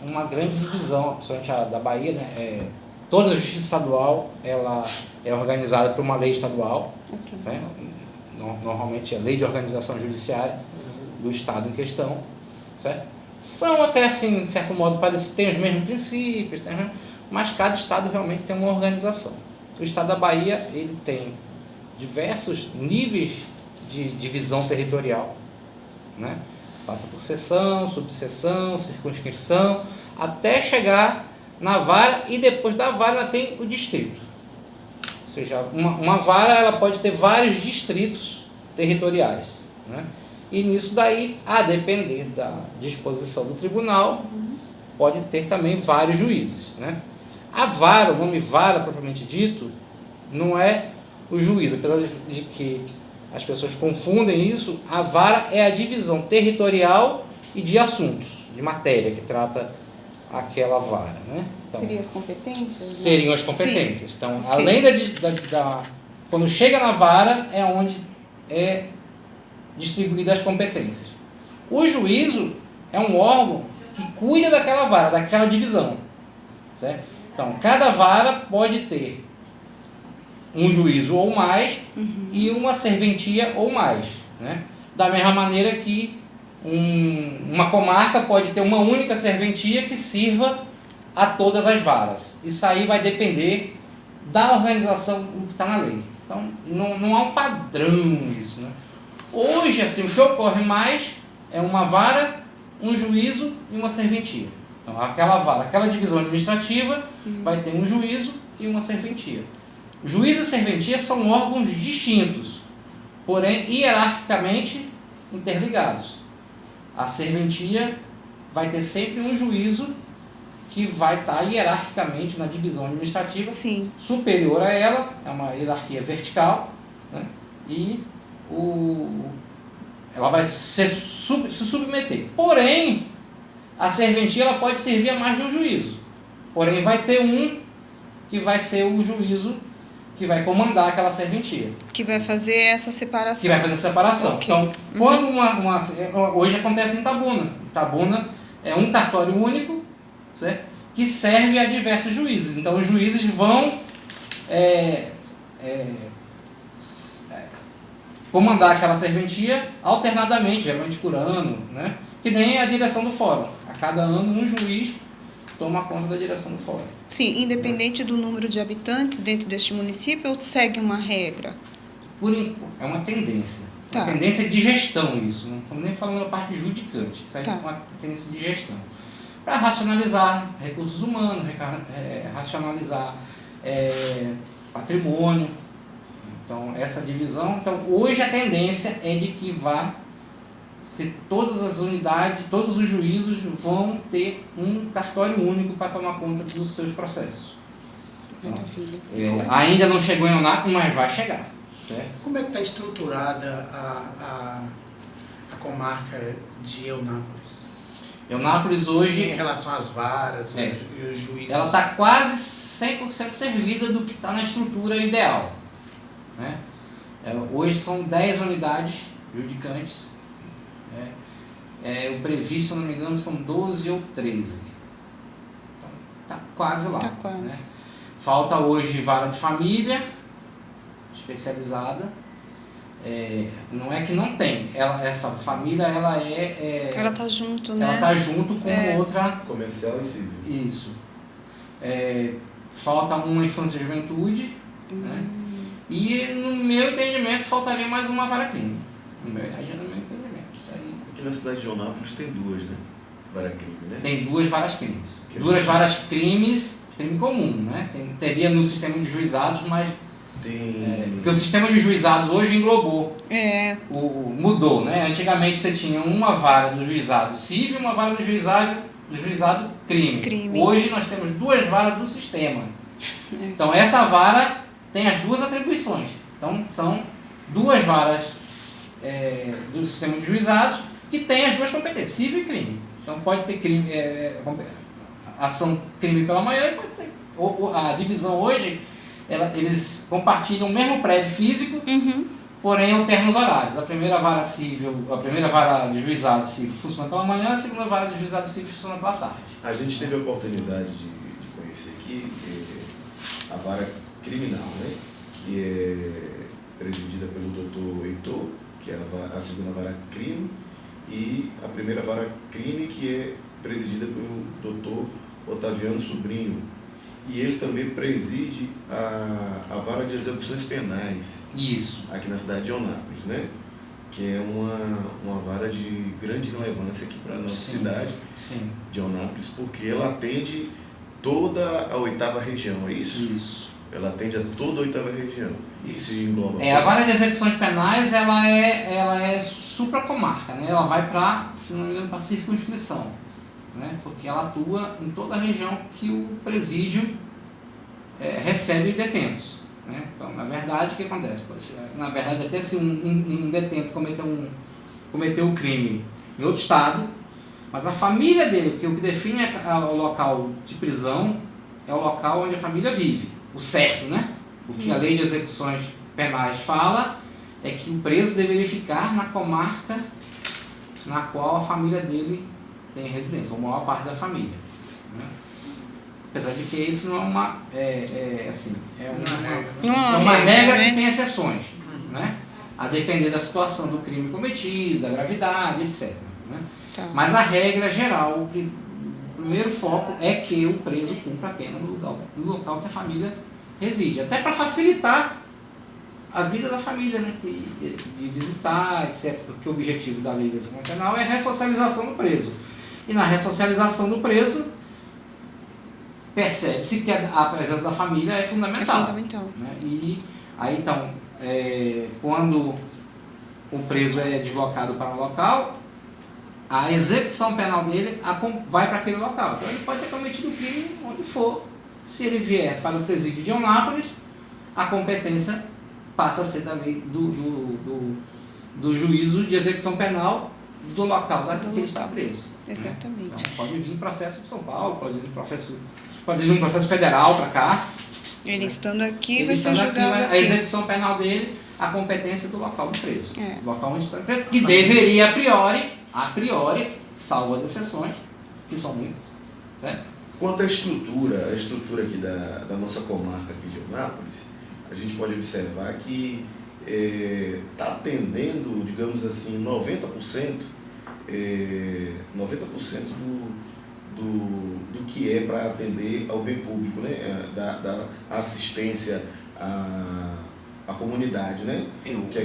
uma grande divisão, principalmente a da Bahia, né? Toda a justiça estadual ela é organizada por uma lei estadual, né? Normalmente é a lei de organização judiciária do estado em questão, certo? São até assim, de certo modo, parecidos, têm os mesmos princípios, mas cada estado realmente tem uma organização. O estado da Bahia ele tem diversos níveis de divisão territorial, né? Passa por seção, subseção, circunscrição, até chegar na vara, e depois da vara tem o distrito. Ou seja, uma vara ela pode ter vários distritos territoriais, né? E nisso daí, a depender da disposição do tribunal, pode ter também vários juízes, né? A vara, o nome vara propriamente dito, não é o juiz, apesar de que as pessoas confundem isso. A vara é a divisão territorial e de assuntos, de matéria que trata aquela vara, né? Então, seriam as competências? Seriam as competências. Sim. Então, Okay. além quando chega na vara, é onde é distribuídas as competências. O juízo é um órgão que cuida daquela vara, daquela divisão, certo? Então, cada vara pode ter um juízo ou mais e uma serventia ou mais, né? Da mesma maneira que uma comarca pode ter uma única serventia que sirva a todas as varas. Isso aí vai depender da organização que está na lei. Então, não há um padrão isso, né? Hoje, assim, o que ocorre mais é uma vara, um juízo e uma serventia. Então, aquela vara, aquela divisão administrativa vai ter um juízo e uma serventia. Juízo e serventia são órgãos distintos, porém hierarquicamente interligados. A serventia vai ter sempre um juízo que vai estar hierarquicamente na divisão administrativa. Sim. Superior a ela, é uma hierarquia vertical, né? E ela vai se submeter. Porém, a serventia ela pode servir a mais de um juízo. Porém, vai ter um que vai ser o juízo que vai comandar aquela serventia. Que vai fazer essa separação. Que vai fazer a separação. Okay. Então, quando hoje acontece em Tabuna. Tabuna é um cartório único, certo? Que serve a diversos juízes. Então, os juízes vão comandar aquela serventia alternadamente, geralmente por ano, né? Que nem a direção do fórum. A cada ano, um juiz toma conta da direção do fórum. Sim, independente do número de habitantes dentro deste município, ou segue uma regra? É uma tendência. Tá. Uma tendência de gestão isso. Não estamos nem falando da parte judicante. Isso aí Tá. é uma tendência de gestão. Para racionalizar recursos humanos, racionalizar patrimônio. Então, essa divisão... Então, hoje a tendência é de que se todas as unidades, todos os juízos vão ter um cartório único para tomar conta dos seus processos. Então, ainda não chegou em Eunápolis, mas vai chegar, certo? Como é que está estruturada a comarca de Eunápolis? Eunápolis hoje... Em relação às varas e os juízes? Ela está quase 100% servida do que está na estrutura ideal, né? Hoje são 10 unidades judicantes. O previsto, se não me engano, são 12 ou 13. Então, está quase lá. Tá quase. Né? Falta hoje vara de família especializada. Não é que não tem. Essa família, ela está junto, né? Ela está junto com outra... Comercial e civil. Isso. Falta uma infância e juventude. Né? E, no meu entendimento, faltaria mais uma vara-crime. No meu entendimento. Isso aí. Aqui na cidade de Eunápolis tem duas, né? Vara-crime, né? Tem duas varas-crimes. Duas varas-crimes, crime comum, né? Teria no sistema de juizados, mas... porque o sistema de juizados hoje englobou. Mudou, né? Antigamente você tinha uma vara do juizado civil e uma vara do juizado crime. Hoje nós temos duas varas do sistema. Então essa vara tem as duas atribuições. Então são duas varas do sistema de juizados que tem as duas competências, civil e crime. Então pode ter crime, ação crime pela manhã e pode ter. A divisão hoje, eles compartilham o mesmo prédio físico, porém alternam os horários. A primeira vara de juizado civil funciona pela manhã, a segunda vara de juizado civil funciona pela tarde. A gente teve a oportunidade de conhecer aqui a vara criminal, né? Que é presidida pelo doutor Heitor, que é a segunda vara crime, e a primeira vara crime, que é presidida pelo doutor Otaviano Sobrinho. E ele também preside a vara de execuções penais. Isso. Aqui na cidade de Eunápolis, né? Que é uma vara de grande relevância aqui para a nossa cidade de Eunápolis, porque ela atende toda a 8ª região, é isso? Isso. Ela atende a toda a 8ª região. Isso engloba. A vara de execuções penais, ela é supracomarca, né? Ela vai para, se não me engano, para a circunscrição, né? Porque ela atua em toda a região que o presídio recebe detentos, né? Então, na verdade, o que acontece? Na verdade, até se um detento cometeu um crime em outro estado, mas a família dele, que o que define o local de prisão é o local onde a família vive, o certo, né? O que a lei de execuções penais fala é que o preso deveria ficar na comarca na qual a família dele tem residência, ou a maior parte da família, né? Apesar de que isso não é uma uma regra que tem exceções, né? A depender da situação do crime cometido, da gravidade, etc, né? Tá. Mas a regra geral, o primeiro foco é que o preso cumpra a pena no local que a família reside, até para facilitar a vida da família, né? De visitar, etc, porque o objetivo da lei de execução penal é a ressocialização do preso. E na ressocialização do preso, percebe-se que a presença da família é fundamental. É fundamental. Né? E aí, então, quando o preso é deslocado para o local, a execução penal dele vai para aquele local. Então, ele pode ter cometido o crime onde for. Se ele vier para o presídio de Eunápolis, a competência passa a ser da lei do juízo de execução penal do local que ele está preso. Exatamente. Né? Então, pode vir processo de São Paulo, pode vir um processo federal para cá. Ele estando aqui, Ele vai ser estando julgado aqui, aqui. a execução penal dele, a competência do local do preso. É. Do local onde está o preso, que deveria, a priori, salvo as exceções, que são muitas, certo? Quanto à estrutura aqui da nossa comarca aqui de Eunápolis, a gente pode observar que está atendendo, digamos assim, 90% do que é para atender ao bem público, né? Da assistência à comunidade, né? Que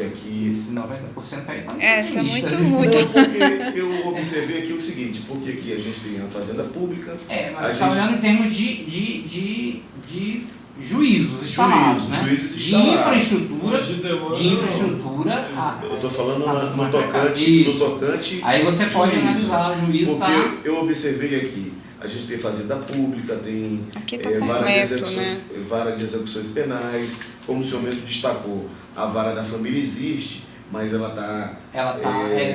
aqui Esse 90% aí tá Tá otimista, muito, né? muito. Não, porque eu observei aqui o seguinte, porque aqui a gente tem a fazenda pública. Mas você está olhando em termos de juízos instalados, né? Juízos de instalados. infraestrutura. Eu estou falando no no tocante. Aí você pode juízo. analisar o juízo, Porque tá? eu observei aqui, a gente tem fazenda pública, tem Aqui tá vara de execuções penais, como o senhor mesmo destacou, a vara da família existe, mas ela está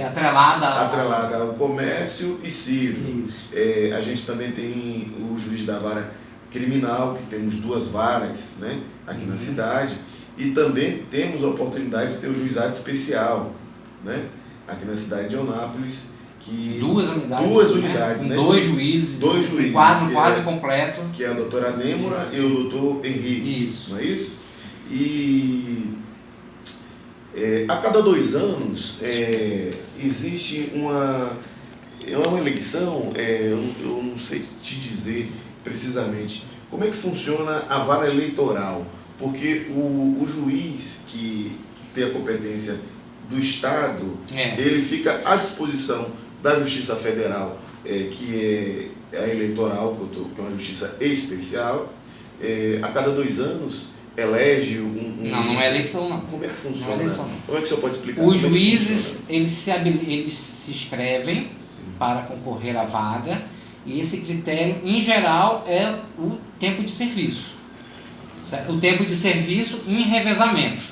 atrelada ao comércio e civil. Isso. A gente também tem o juiz da vara criminal, que temos 2 varas, né, aqui na cidade, e também temos a oportunidade de ter o juizado especial, né, aqui na cidade de Eunápolis, que 2 unidades, unidades, né? 2 juízes, um quadro quase completo. Que é a doutora Nêmora e o doutor Henrique. Isso. Não é isso? E a cada 2 anos existe uma eleição, eu não sei te dizer precisamente como é que funciona a vara eleitoral, porque o juiz que tem a competência do Estado, ele fica à disposição da Justiça Federal, que é a eleitoral, que é uma justiça especial. A cada 2 anos elege Não é eleição, não. Como é que funciona? Não é eleição, não. Como é que o senhor pode explicar? Os juízes, eles se inscrevem para concorrer à vaga, e esse critério, em geral, é o tempo de serviço. Certo? O tempo de serviço em revezamento.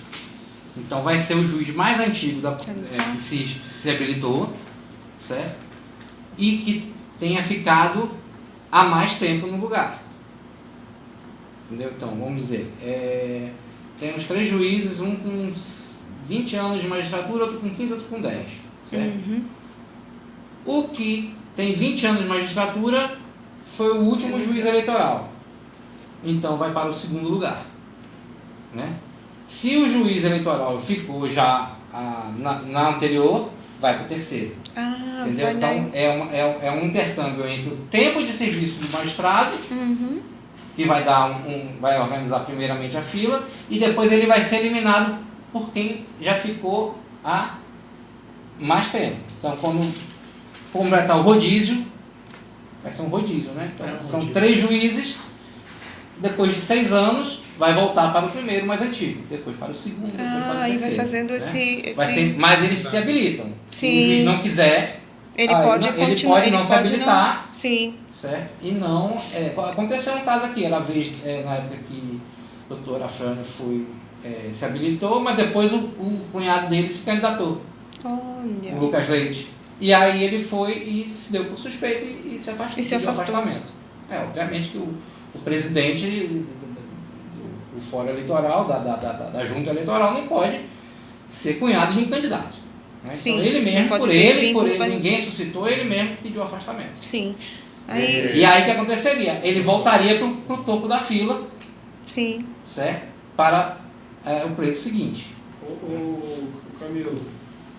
Então vai ser o juiz mais antigo que se habilitou, certo? E que tenha ficado há mais tempo no lugar. Entendeu? Então, vamos dizer, temos 3 juízes, um com 20 anos de magistratura, outro com 15, outro com 10. Certo? Uhum. O que tem 20 anos de magistratura foi o último juiz eleitoral. Então vai para o segundo lugar. Né? Se o juiz eleitoral ficou já na anterior, vai para o terceiro. Entendeu? Vai Então é um intercâmbio entre o tempo de serviço do magistrado, Uhum. que vai dar vai organizar primeiramente a fila, e depois ele vai ser eliminado por quem já ficou há mais tempo. Então, quando completar o rodízio, vai ser um rodízio, né? Então, são 3 juízes, depois de 6 anos, vai voltar para o primeiro mais antigo, depois para o segundo, depois para o Aí terceiro. vai fazendo né? esse... Mas eles se habilitam. Se Sim. o juiz não quiser, Ele pode ele continuar, pode ele não se pode habilitar, não... Sim. certo? E não... aconteceu um caso aqui, na época que a doutora Afrânio se habilitou, mas depois o cunhado dele se candidatou, Olha. o Lucas Leite. E aí ele foi e se deu por suspeito e se afastou. E se afastou. Afastamento. Obviamente que o presidente do fórum eleitoral, da junta eleitoral, não pode ser cunhado de um candidato. Né? Sim, Então ele mesmo, pode por ter ele, vínculo para ninguém ninguém. suscitou, ele mesmo pediu afastamento. Sim. Aí, E aí o que aconteceria? Ele voltaria para o topo da fila, sim. certo? Para o pleito seguinte. O Camilo,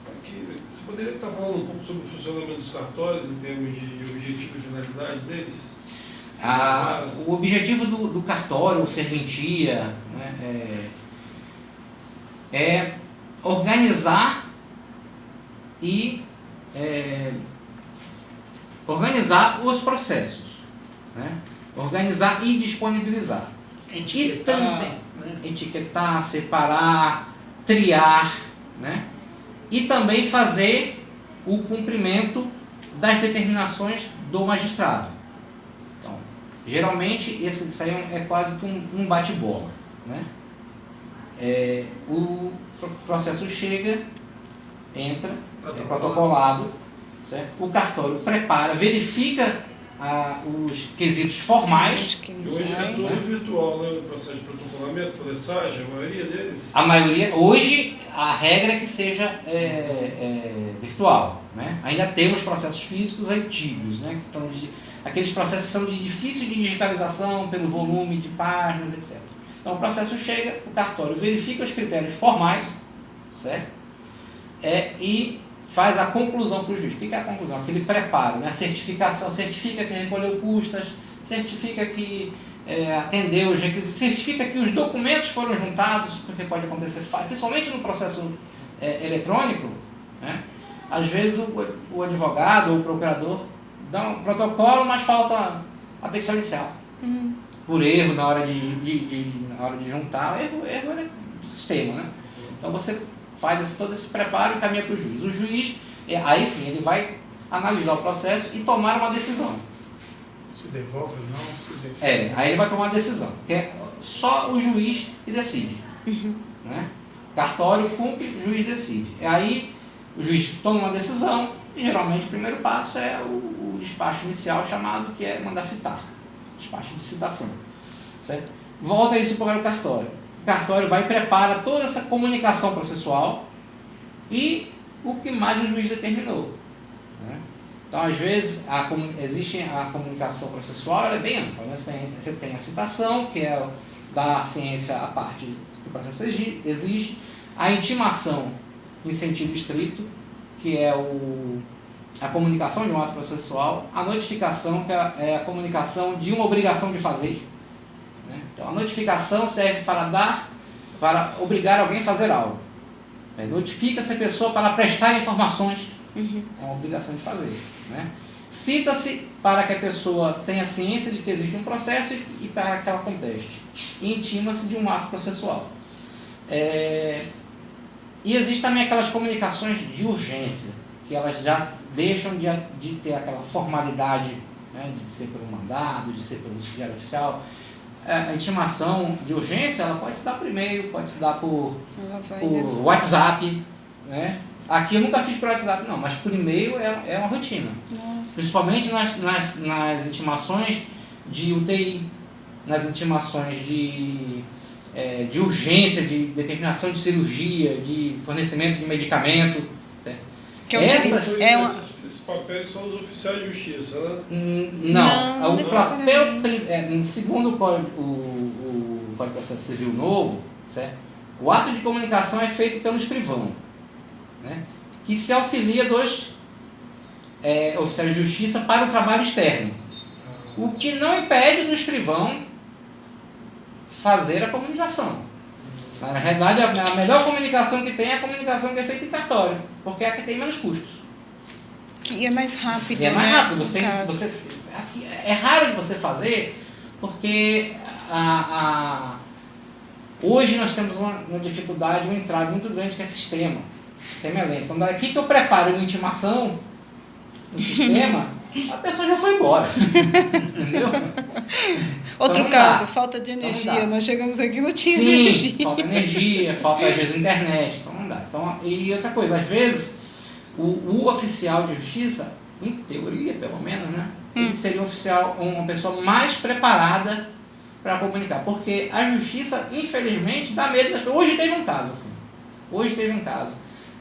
aqui, você poderia estar falando um pouco sobre o funcionamento dos cartórios em termos de objetivo e finalidade deles? O objetivo do cartório, serventia, né, é organizar e organizar os processos, né? Organizar e disponibilizar. Etiquetar, E também né? etiquetar, separar, triar, né? E também fazer o cumprimento das determinações do magistrado. Então, geralmente isso aí é quase que um bate-bola, né? O processo chega, entra, é protocolado, certo? O cartório prepara, verifica os quesitos formais. E hoje é todo virtual, né? O processo de protocolamento, polessagem, a maioria deles. A maioria, hoje, a regra é que seja virtual, né? Ainda temos processos físicos antigos, né? Que estão aqueles processos são de difícil de digitalização pelo volume de páginas, etc. Então o processo chega, o cartório verifica os critérios formais, certo? E faz a conclusão para o juiz. O que é a conclusão? Aquele preparo, né? A certificação, certifica que recolheu custas, certifica que atendeu os requisitos, certifica que os documentos foram juntados, porque pode acontecer, principalmente no processo eletrônico, né? Às vezes o advogado ou o procurador dá um protocolo, mas falta a petição inicial. Uhum. Por erro na hora de juntar, erro é do sistema, né? Então você faz todo esse preparo e caminha para o juiz. O juiz, aí sim, ele vai analisar o processo e tomar uma decisão. Se devolve ou não, se devolve. Aí ele vai tomar uma decisão, que é só o juiz que decide. Uhum. Né? Cartório cumpre, o juiz decide. Aí o juiz toma uma decisão e geralmente o primeiro passo é o despacho inicial chamado, que é mandar citar. Despacho de citação. Certo? Volta isso para o cartório. O cartório vai e prepara toda essa comunicação processual e o que mais o juiz determinou. Né? Então, às vezes, existe a comunicação processual, ela é bem ampla. Né? Você tem a citação, que é dar ciência à parte que o processo existe, a intimação em sentido estrito, que é a comunicação de um ato processual, a notificação, que é a comunicação de uma obrigação de fazer. Né? Então, a notificação serve para obrigar alguém a fazer algo. Notifica-se a pessoa para prestar informações, é uma obrigação de fazer. Né? Cita-se para que a pessoa tenha ciência de que existe um processo e para que ela conteste. E intima-se de um ato processual. E existe também aquelas comunicações de urgência, que elas já deixam de ter aquela formalidade, né, de ser por um mandado, de ser pelo diário oficial. A intimação de urgência, ela pode se dar por e-mail, pode se dar por WhatsApp, né? Aqui eu nunca fiz por WhatsApp não, mas por e-mail é uma rotina. Nossa. Principalmente nas intimações de UTI, nas intimações de de urgência, de determinação de cirurgia, de fornecimento de medicamento. Né? Que é um Esses papéis são os oficiais de justiça, né? Não, o papel, necessariamente. segundo o Código de Processo Civil novo, certo? O ato de comunicação é feito pelo escrivão, né? Que se auxilia dos oficiais de justiça para o trabalho externo. O que não impede do escrivão fazer a comunicação. Na realidade, a melhor comunicação que tem é a comunicação que é feita em cartório, porque é a que tem menos custos. Que é mais rápido, E é mais né, rápido. no caso. É raro de você fazer, porque hoje nós temos uma dificuldade, um entrave muito grande que é sistema. O sistema é lento. Então, daqui que eu preparo uma intimação no sistema, a pessoa já foi embora. Entendeu? Outro Então, caso, dá. falta de Então, energia. não dá. Nós chegamos aqui e não tinha Sim, energia. falta energia, falta às vezes internet, então não dá. Então, e outra coisa, às vezes o oficial de justiça, em teoria pelo menos, né, ele seria uma pessoa mais preparada para comunicar, porque a justiça, infelizmente, dá medo das pessoas. Hoje teve um caso assim,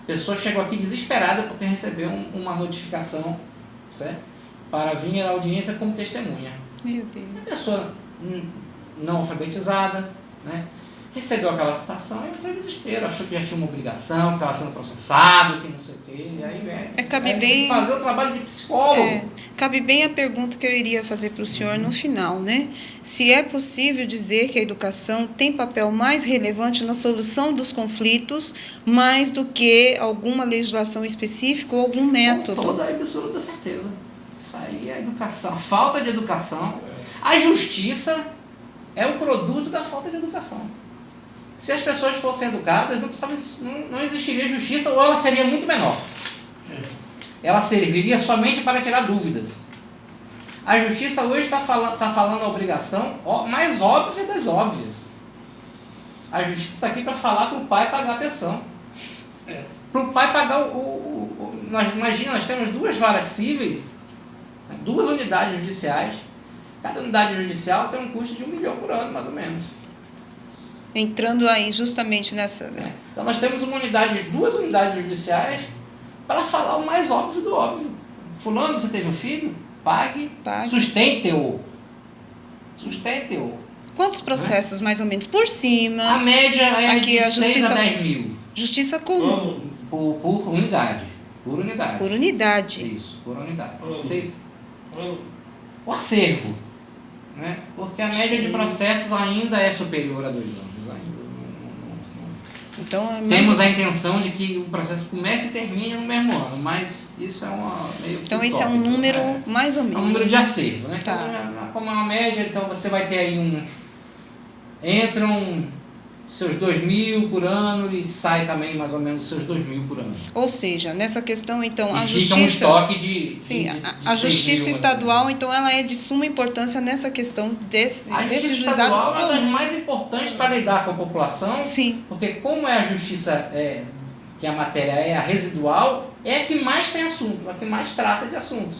a pessoa chegou aqui desesperada porque recebeu uma notificação, certo? Para vir à audiência como testemunha. Meu Deus. A pessoa não alfabetizada, né, recebeu aquela citação e entrou em desespero, achou que já tinha uma obrigação, que estava sendo processado, que não sei o quê, e aí vem. Cabe aí bem- tem que fazer o trabalho de psicólogo. Cabe bem a pergunta que eu iria fazer para o senhor no final, né? Se é possível dizer que a educação tem papel mais relevante na solução dos conflitos, mais do que alguma legislação específica ou algum método. Com toda a absoluta certeza. Isso aí é a educação. A falta de educação. A justiça é o produto da falta de educação. Se as pessoas fossem educadas, não existiria justiça, ou ela seria muito menor. Ela serviria somente para tirar dúvidas. A justiça hoje está falando a obrigação mais óbvia das óbvias. A justiça está aqui para falar para o pai pagar a pensão. Para o pai pagar nós temos 2 varas cíveis, 2 unidades judiciais. Cada unidade judicial tem um custo de R$1 milhão por ano, mais ou menos. Entrando aí justamente nessa... Então nós temos 2 unidades judiciais para falar o mais óbvio do óbvio. Fulano, você teve um filho? Pague. Sustente-o. Quantos processos, mais ou menos, por cima? A média é Aqui de a 6 justiça- a 10 mil. Justiça comum. Por unidade. Por unidade. Por unidade. Isso, por unidade. Ano. O acervo. Né? Porque a média de processos ainda é superior a 2 anos. Então, é mais... Temos a intenção de que o processo comece e termine no mesmo ano, mas isso é meio Então, esse é um utópico, número né? mais ou É menos. um número de acervo, né? Tá. Então, como é uma média, então você vai ter aí entram seus 2.000 por ano e sai também mais ou menos seus 2.000 por ano. Ou seja, nessa questão, então, a E fica justiça... um estoque de... Sim, de a 6.000, justiça estadual, então, ela é de suma importância nessa questão desse A justiça juizado estadual é uma das comum. mais importantes para lidar com a população, Sim, porque como é a justiça, que a matéria é a residual, é a que mais tem assunto, a que mais trata de assuntos.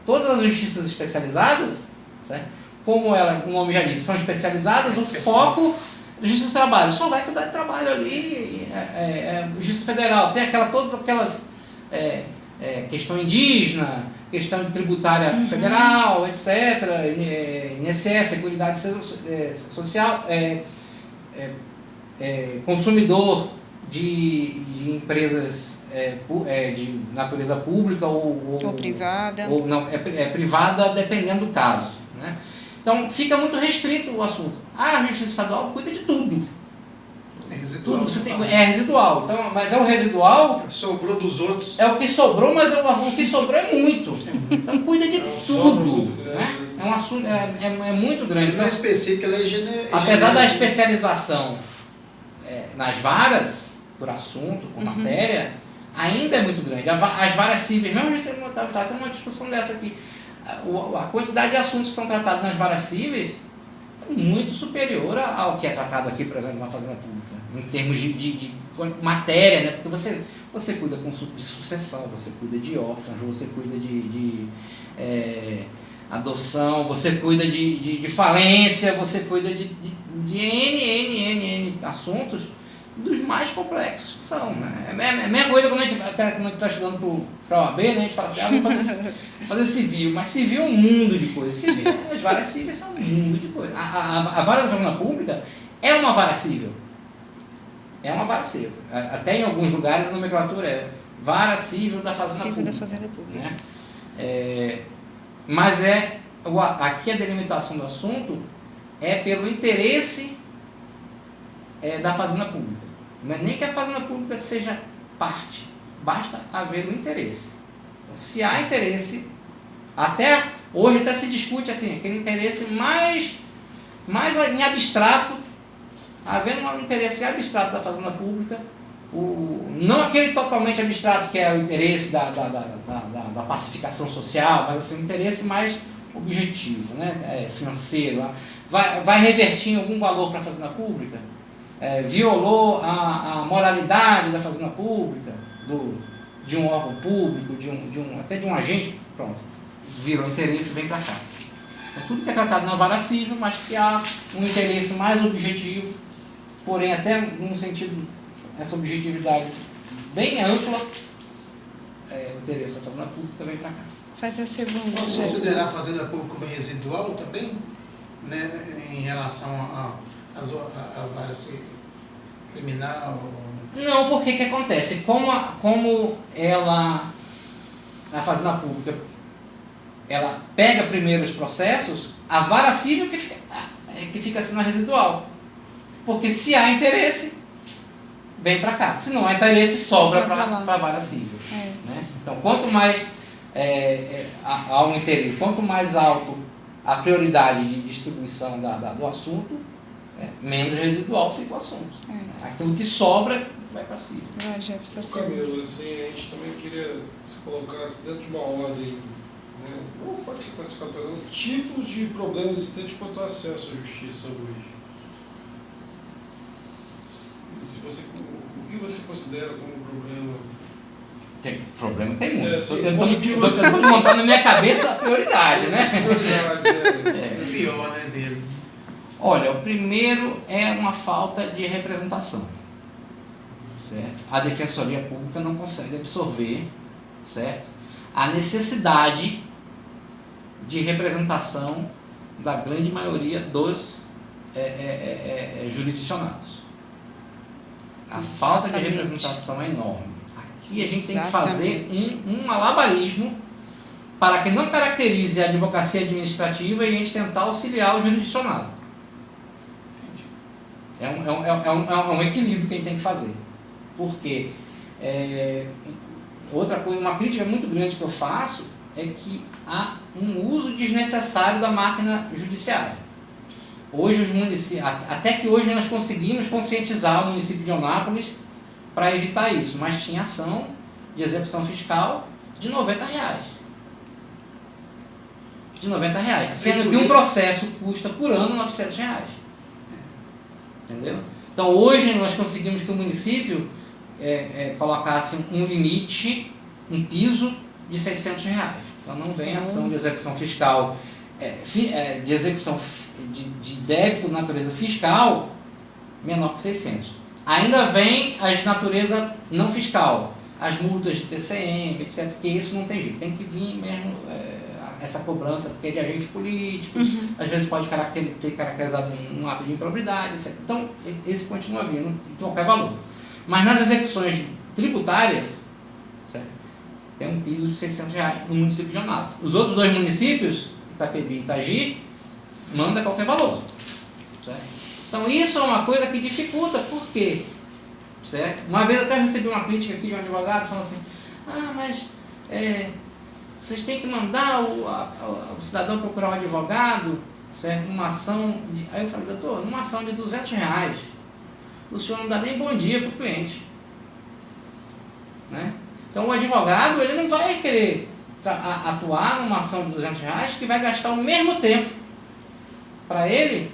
Todas as justiças especializadas, certo? Como o nome já diz, são especializadas, o foco da Justiça do Trabalho só vai cuidar de trabalho ali, Justiça Federal, tem todas aquelas questão indígena, questão tributária federal, etc., INSS, Seguridade Social, consumidor de empresas de natureza pública ou privada. ou não, privada, dependendo do caso, né? Então fica muito restrito o assunto. A Justiça Estadual cuida de tudo. É residual. Tudo é residual, então, mas é o residual, Sobrou dos outros. é o que sobrou, mas o que sobrou é muito. Então cuida de sobra tudo. muito grande. Né? É um assunto, é muito grande. Não é Então, específica, ela é apesar da especialização nas varas, por assunto, por matéria, ainda é muito grande. As varas cíveis, mesmo a gente está tendo uma discussão dessa aqui, a quantidade de assuntos que são tratados nas varas cíveis é muito superior ao que é tratado aqui, por exemplo, na Fazenda Pública, em termos de matéria, né? Porque você cuida de sucessão, você cuida de órfãos, você cuida de adoção, você cuida de falência, você cuida de de N assuntos, dos mais complexos que são, né? É a mesma coisa quando a gente está estudando para a OAB, né? A gente fala assim, vou fazer civil, mas civil é um mundo de coisas. Civil, as varas cíveis são um mundo de coisas. A vara da Fazenda Pública é uma vara cível. É uma vara cível. Até em alguns lugares a nomenclatura é vara cível da Fazenda Pública. Né? Mas aqui a delimitação do assunto é pelo interesse da Fazenda Pública. Não é nem que a Fazenda Pública seja parte, basta haver o interesse. Então, se há interesse, hoje até se discute assim, aquele interesse mais em abstrato, havendo um interesse abstrato da Fazenda Pública, não aquele totalmente abstrato que é o interesse da pacificação social, mas assim, um interesse mais objetivo, né? Financeiro, vai revertir em algum valor para a Fazenda Pública, violou a moralidade da Fazenda Pública, de um órgão público, até de um agente, pronto, virou interesse e vem para cá. Então, tudo que é tratado na vara civil, mas que há um interesse mais objetivo, porém até num sentido, essa objetividade bem ampla, o interesse da Fazenda Pública vem para cá. Faz a segunda. Posso considerar a Fazenda Pública como residual também, né, em relação à vara criminal? Não, porque que acontece? Como a Fazenda Pública, ela pega primeiro os processos, a vara civil que fica sendo a residual. Porque se há interesse, vem para cá. Se não há interesse, sobra para a vara civil. Né? Então, quanto mais há um interesse, quanto mais alto a prioridade de distribuição do assunto, menos residual fica o assunto. Aquilo que sobra vai para civil. Camilo, assim, a gente também queria se colocasse dentro de uma ordem, né? Ou pode ser classificatória, tipos de problemas existentes quanto ao acesso à justiça hoje. O que você considera como problema? Problema tem muito. Eu estou montando na minha cabeça a prioridade, né? O pior, né, deles. Olha, o primeiro é uma falta de representação. Certo? A Defensoria Pública não consegue absorver, certo, a necessidade de representação da grande maioria dos jurisdicionados. A falta de representação é enorme. Aqui a gente tem que fazer um malabarismo para que não caracterize a advocacia administrativa e a gente tentar auxiliar o jurisdicionado. É um equilíbrio que a gente tem que fazer. Porque outra coisa, uma crítica muito grande que eu faço é que há um uso desnecessário da máquina judiciária. Hoje os municípios, até que hoje nós conseguimos conscientizar o município de Eunápolis para evitar isso, mas tinha ação de execução fiscal de R$90. De R$90, sendo que um processo custa por ano R$900. Entendeu? Então hoje nós conseguimos que o município colocasse um limite, um piso de R$600. Então não vem ação de execução fiscal, de execução de débito de natureza fiscal menor que 600. Ainda vem as de natureza não fiscal, as multas de TCM, etc. Porque isso não tem jeito, tem que vir mesmo essa cobrança, porque é de agente político, às vezes pode ter caracterizado um ato de improbidade, etc. Então, esse continua vindo em qualquer valor. Mas nas execuções tributárias, certo, tem um piso de R$600 no município de Eunápolis. Os outros dois municípios, Itapebi e Itagi, manda qualquer valor. Certo? Então, isso é uma coisa que dificulta, por quê? Certo? Uma vez eu até recebi uma crítica aqui de um advogado falando assim, mas vocês têm que mandar o cidadão procurar um advogado, certo? Numa ação de... Aí eu falei, doutor, numa ação de R$200, o senhor não dá nem bom dia para o cliente. Né? Então o advogado ele não vai querer atuar numa ação de R$200 que vai gastar o mesmo tempo para ele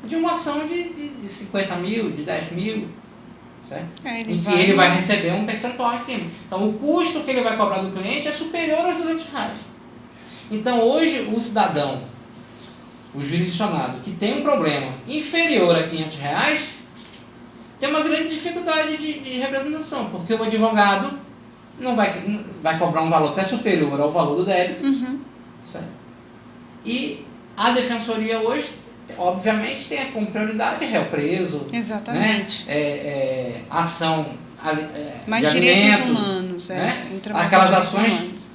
de uma ação de 50 mil, de 10 mil, certo? Em que ele vai receber um percentual em cima. Então o custo que ele vai cobrar do cliente é superior aos R$200. Então hoje o cidadão o jurisdicionado que tem um problema inferior a R$500, tem uma grande dificuldade de representação, porque o advogado não vai cobrar um valor até superior ao valor do débito, certo? E a defensoria hoje, obviamente, tem como prioridade réu preso, Exatamente. Né? Ação mais de direitos alimentos, humanos, né? Entra mais Aquelas direitos ações humanos.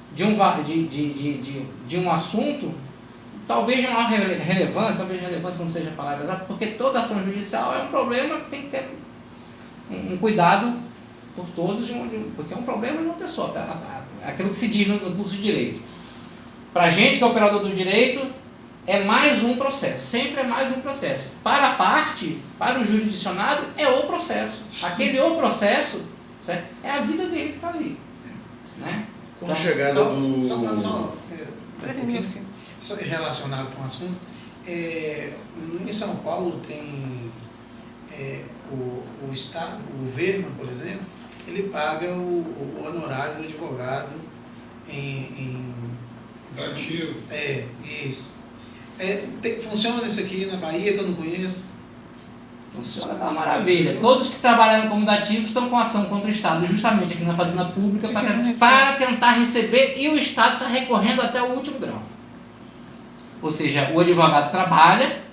de um assunto, talvez de maior relevância, talvez relevância não seja a palavra exata, porque toda ação judicial é um problema que tem que ter um cuidado por todos, porque é um problema de uma pessoa. Aquilo que se diz no curso de Direito. Para a gente que é operador do direito, é mais um processo, sempre é mais um processo. Para a parte, para o jurisdicionado, é o processo. Aquele o processo, certo? É a vida dele que está ali. Né? Com a chegada do... Peraí, meu filho. Só relacionado com o assunto, em São Paulo tem o Estado, o governo, por exemplo, ele paga o honorário do advogado em Ativo. Isso. Funciona isso aqui na Bahia, que eu não conheço? Funciona uma maravilha. Todos que trabalharam como dativos estão com ação contra o Estado, justamente aqui na Fazenda Pública, para tentar receber, e o Estado está recorrendo até o último grau. Ou seja, o advogado trabalha,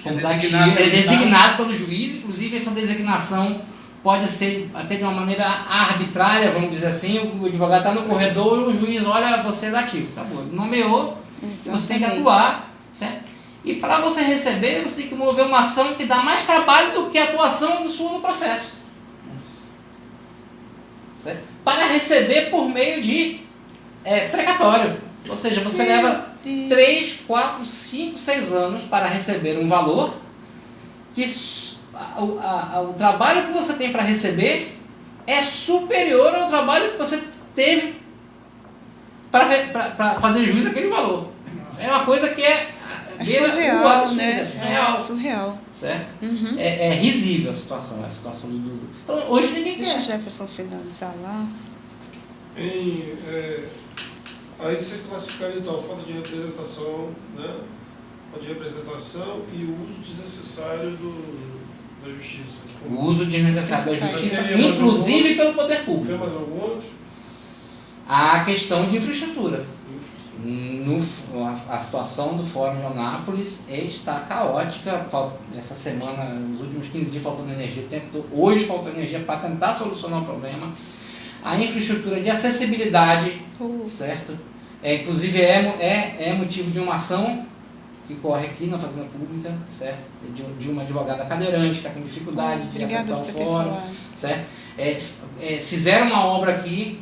é designado pelo juiz, inclusive essa designação pode ser até de uma maneira arbitrária, vamos dizer assim, o advogado está no corredor e o juiz, olha, você é dativo, tá bom, nomeou, você tem que atuar, certo? E para você receber, você tem que mover uma ação que dá mais trabalho do que a atuação sua no processo. Certo? Para receber por meio de precatório. Ou seja, você leva 3, 4, 5, 6 anos para receber um valor que o trabalho que você tem para receber é superior ao trabalho que você teve para fazer juízo daquele valor. É uma coisa que é surreal, absurda, né? É surreal. Certo? É risível a situação do... Então, hoje ninguém Deixa o quer. Jefferson finalizar lá. Aí você classificaria então a falta de representação, né? Falta de representação e o uso desnecessário da justiça. O uso desnecessário da justiça, inclusive pelo poder público. Tem mais algum outro? A questão de infraestrutura. A situação do Fórum de Anápolis está caótica. Essa semana, nos últimos 15 dias, faltando energia o tempo todo. Hoje faltou energia para tentar solucionar o problema. A infraestrutura de acessibilidade, certo? Inclusive é motivo de uma ação que corre aqui na Fazenda Pública, certo? De uma advogada cadeirante que está com dificuldade de acessar o fórum, certo? Fizeram uma obra aqui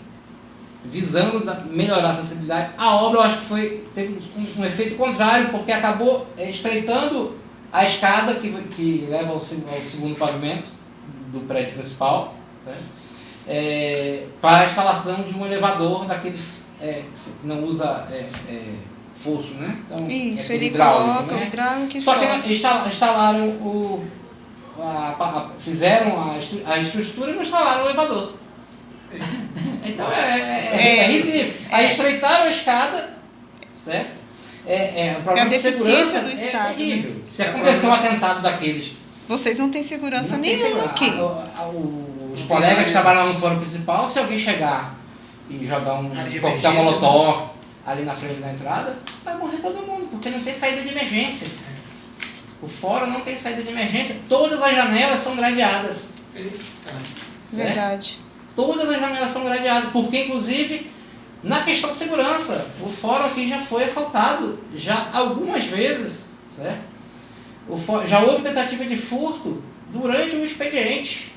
visando melhorar a acessibilidade. A obra, eu acho que teve um efeito contrário, porque acabou estreitando a escada que leva ao segundo pavimento do prédio principal, certo? Para a instalação de um elevador daqueles que não usa fosso, né? Então, isso, ele hidráulico, coloca né? o hidráulico e só sobe. que instalaram fizeram a estrutura e não instalaram o elevador. Então é risível. Aí estreitaram a escada, certo? O problema a deficiência de do Estado. É terrível. Se acontecer um atentado daqueles, vocês não têm segurança não tem nenhuma aqui. Os colegas que trabalham no fórum principal, se alguém chegar e jogar um coquetel molotov ali na frente da entrada, vai morrer todo mundo, porque não tem saída de emergência. O fórum não tem saída de emergência. Todas as janelas são gradeadas. Verdade. Todas as janelas são gradeadas, porque inclusive na questão de segurança, o fórum aqui já foi assaltado já algumas vezes, certo? Já houve tentativa de furto durante o expediente,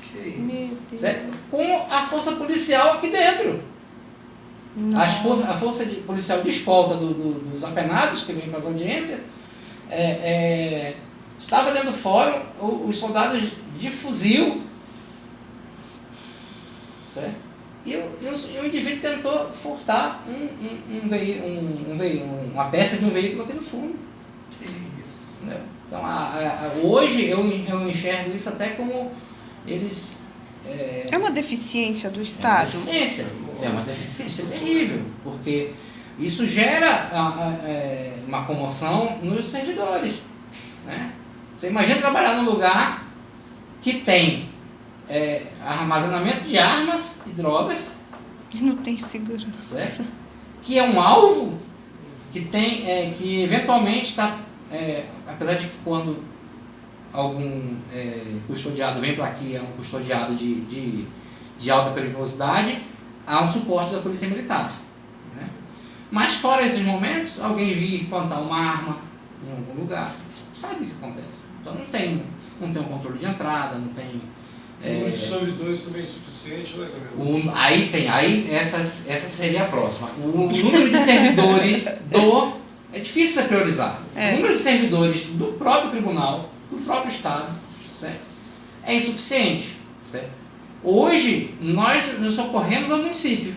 certo? Com a força policial aqui dentro. A força policial de escolta dos apenados que vêm para as audiências estava dentro do fórum, os soldados de fuzil, certo? E o indivíduo tentou furtar uma peça de um veículo aqui no fundo. Isso. Né? Então, hoje eu enxergo isso até como eles... É uma deficiência do Estado? É uma deficiência terrível, porque Isso gera uma comoção nos servidores, né? Você imagina trabalhar num lugar que tem armazenamento de armas e drogas, E não tem segurança. certo? Que é um alvo que tem, que eventualmente está, apesar de que quando algum custodiado vem para aqui, é um custodiado de alta periculosidade, há um suporte da polícia militar, né? Mas fora esses momentos, alguém vir plantar uma arma em algum lugar, sabe o que acontece. Então não tem um controle de entrada, não tem... O número de servidores também é insuficiente, né, Camilo? Aí sim, essa seria a próxima. O número de servidores é difícil de priorizar. O número de servidores do próprio tribunal, do próprio Estado, certo? É insuficiente, certo? Hoje, nós nos socorremos ao município,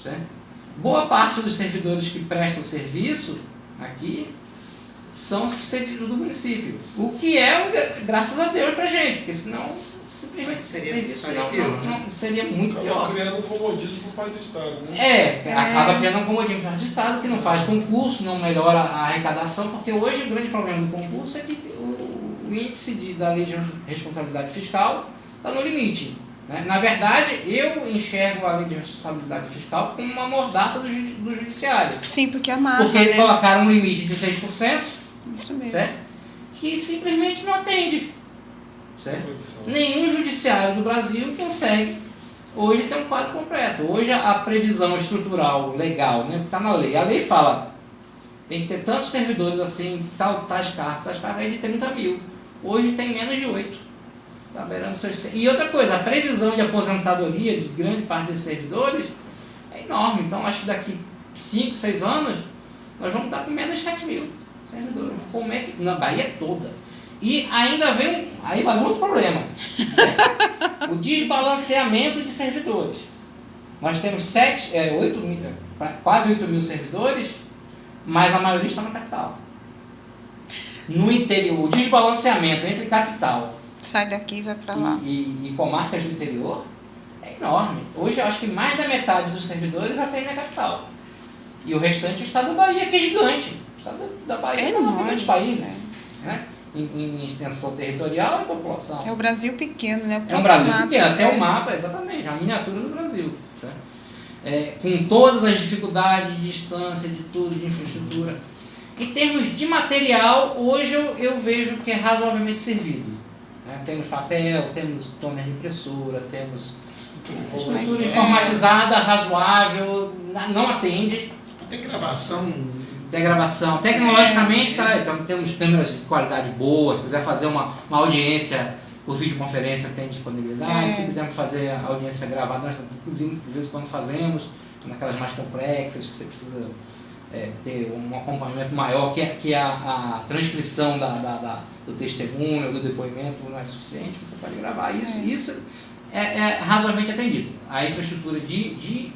certo? Boa parte dos servidores que prestam serviço aqui são cedidos do município. O que graças a Deus pra gente, porque senão simplesmente serviço não seria muito pior. Acaba criando um comodismo por parte do Estado, né? Acaba criando um comodismo por parte do Estado, que não faz concurso, não melhora a arrecadação, porque hoje o grande problema do concurso é que o índice da lei de responsabilidade fiscal está no limite, né? Na verdade, eu enxergo a lei de responsabilidade fiscal como uma mordaça do judiciário. Sim, porque amarra, Porque eles colocaram um limite de 6%, Isso mesmo. certo? Que simplesmente não atende. Certo? Nenhum judiciário do Brasil consegue hoje ter um quadro completo. Hoje a previsão estrutural legal, né, que está na lei, a lei fala tem que ter tantos servidores assim, tais cargos é de 30 mil. Hoje tem menos de 8. Tá beirando seus... E outra coisa, a previsão de aposentadoria de grande parte desses servidores é enorme. Então acho que daqui 5, 6 anos nós vamos estar com menos de 7 mil servidores. Como é que... Na Bahia toda. E ainda vem aí mais um outro problema, certo? O desbalanceamento de servidores. Nós temos quase 8 mil servidores, mas a maioria está na capital. No interior, o desbalanceamento entre capital Sai daqui e vai para lá. e comarcas do interior é enorme. Hoje eu acho que mais da metade dos servidores atende na capital. E o restante o estado da Bahia, que é gigante. O estado da Bahia é um dos países, né? Em extensão territorial e população. É o Brasil pequeno, né? É um Brasil pequeno, até o mapa, exatamente, a miniatura do Brasil. Certo? Com todas as dificuldades de distância, de tudo, de infraestrutura. Em termos de material, hoje eu vejo que é razoavelmente servido. Né? Temos papel, temos toner de impressora, temos estrutura informatizada, razoável, não atende. Tem gravação. Tem gravação. Tecnologicamente, então, temos câmeras de qualidade boa. Se quiser fazer uma audiência por videoconferência, tem disponibilidade. Se quisermos fazer a audiência gravada, nós, inclusive, de vez em quando fazemos, naquelas mais complexas, que você precisa ter um acompanhamento maior, que a transcrição do testemunho, do depoimento não é suficiente, você pode gravar isso. Isso é razoavelmente atendido. A infraestrutura de